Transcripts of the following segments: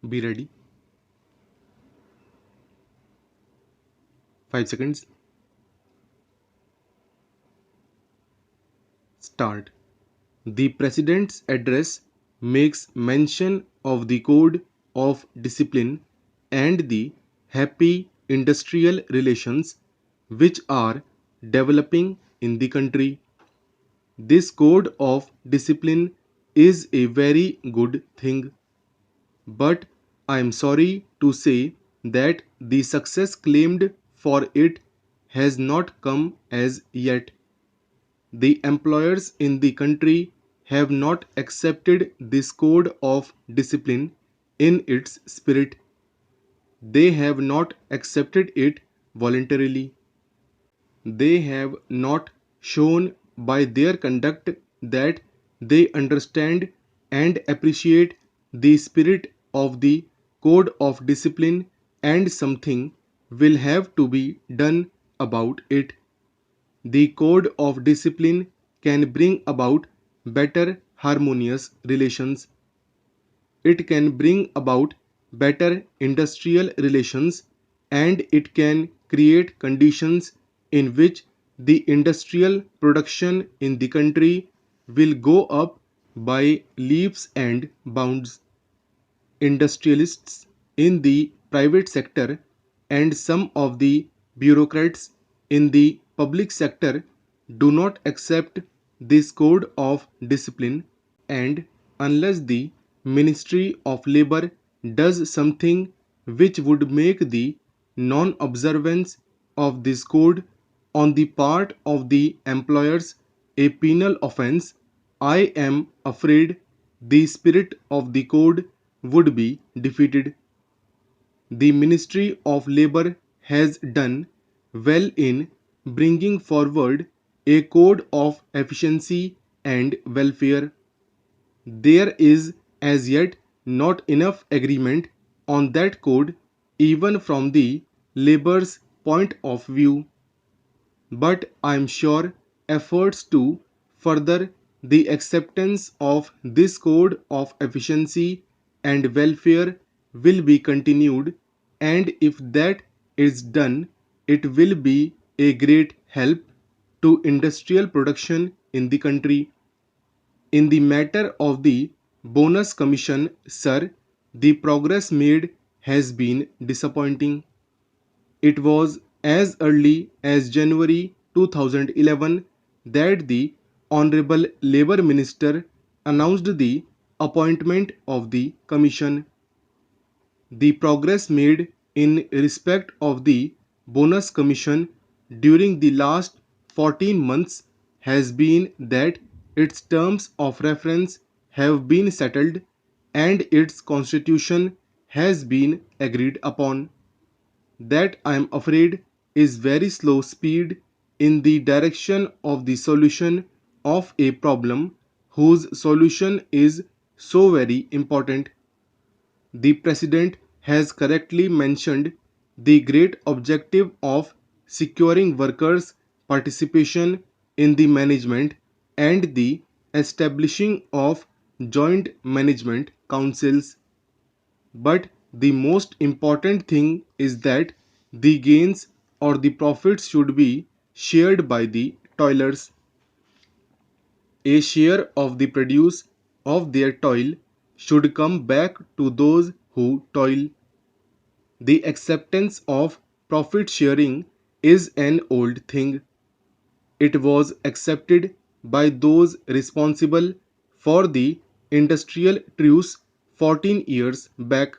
Be ready. 5 seconds. Start. The President's address makes mention of the Code of Discipline and the happy industrial relations which are developing in the country. This Code of Discipline is a very good thing, but I am sorry to say that the success claimed for it has not come as yet. The employers in the country have not accepted this code of discipline in its spirit. They have not accepted it voluntarily. They have not shown by their conduct that they understand and appreciate the spirit of the code of discipline, and something will have to be done about it. The code of discipline can bring about better harmonious relations. It can bring about better industrial relations, and it can create conditions in which the industrial production in the country will go up by leaps and bounds. Industrialists in the private sector and some of the bureaucrats in the public sector do not accept this code of discipline, and unless the Ministry of Labor does something which would make the non observance of this code on the part of the employers a penal offense, I am afraid the spirit of the code would be defeated. The Ministry of Labor has done well in bringing forward a code of efficiency and welfare. There is as yet not enough agreement on that code, even from the labor's point of view, but I am sure efforts to further the acceptance of this code of efficiency and welfare will be continued, and if that is done, it will be a great help to industrial production in the country. In the matter of the bonus commission, sir, the progress made has been disappointing. It was as early as January 2011 that the Honorable Labour Minister announced the appointment of the Commission. The progress made in respect of the Bonus Commission during the last 14 months has been that its terms of reference have been settled and its constitution has been agreed upon. That I am afraid is very slow speed in the direction of the solution of a problem whose solution is so very important. The President has correctly mentioned the great objective of securing workers' participation in the management and the establishing of joint management councils. But the most important thing is that the gains or the profits should be shared by the toilers. A share of the produce of their toil should come back to those who toil. The acceptance of profit sharing is an old thing. It was accepted by those responsible for the industrial truce 14 years back,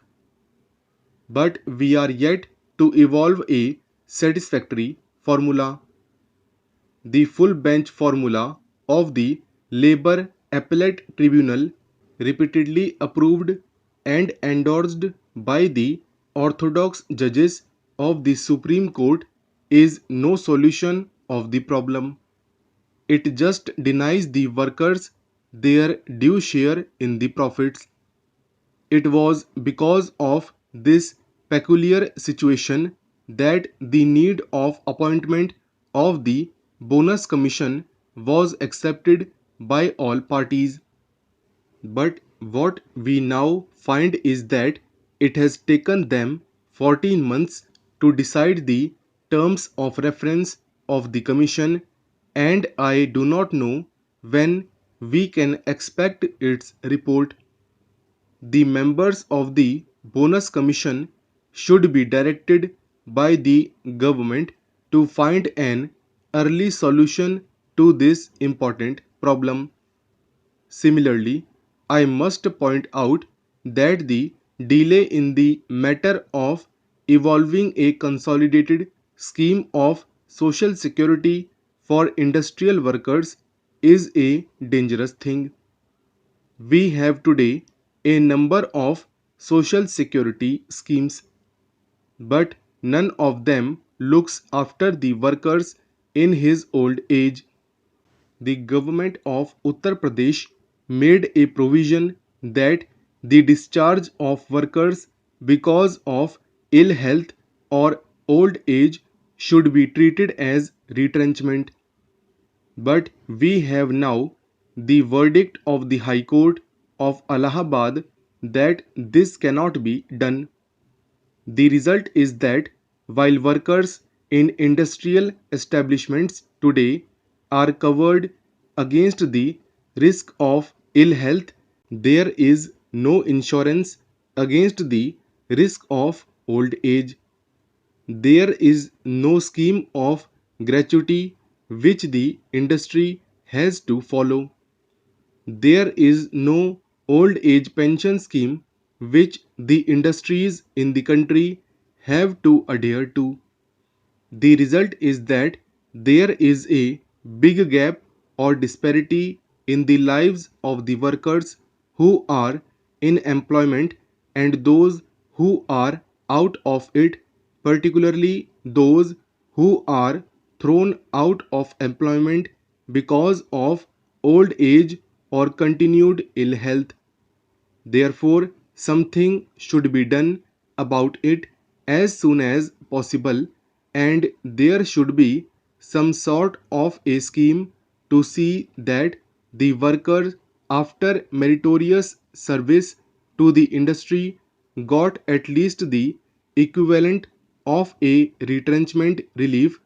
but we are yet to evolve a satisfactory formula. The full bench formula of the Labour Appellate Tribunal, repeatedly approved and endorsed by the orthodox judges of the Supreme Court, is no solution of the problem. It just denies the workers their due share in the profits. It was because of this peculiar situation that the need of appointment of the bonus commission was accepted by all parties. But what we now find is that it has taken them 14 months to decide the terms of reference of the Commission, and I do not know when we can expect its report. The members of the Bonus Commission should be directed by the government to find an early solution to this important problem. Similarly, I must point out that the delay in the matter of evolving a consolidated scheme of social security for industrial workers is a dangerous thing. We have today a number of social security schemes, but none of them looks after the workers in his old age. The government of Uttar Pradesh made a provision that the discharge of workers because of ill health or old age should be treated as retrenchment. But we have now the verdict of the High Court of Allahabad that this cannot be done. The result is that while workers in industrial establishments today are covered against the risk of ill health, there is no insurance against the risk of old age. There is no scheme of gratuity which the industry has to follow. There is no old age pension scheme which the industries in the country have to adhere to. The result is that there is a big gap or disparity in the lives of the workers who are in employment and those who are out of it, particularly those who are thrown out of employment because of old age or continued ill health. Therefore, something should be done about it as soon as possible, and there should be some sort of a scheme to see that the workers, after meritorious service to the industry, got at least the equivalent of a retrenchment relief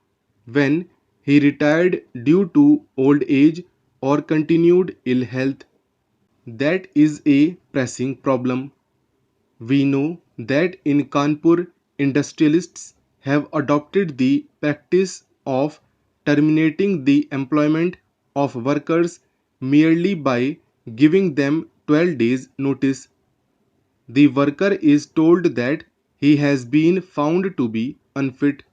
when he retired due to old age or continued ill health. That is a pressing problem. We know that in Kanpur, industrialists have adopted the practice of terminating the employment of workers merely by giving them 12 days notice. The worker is told that he has been found to be unfit.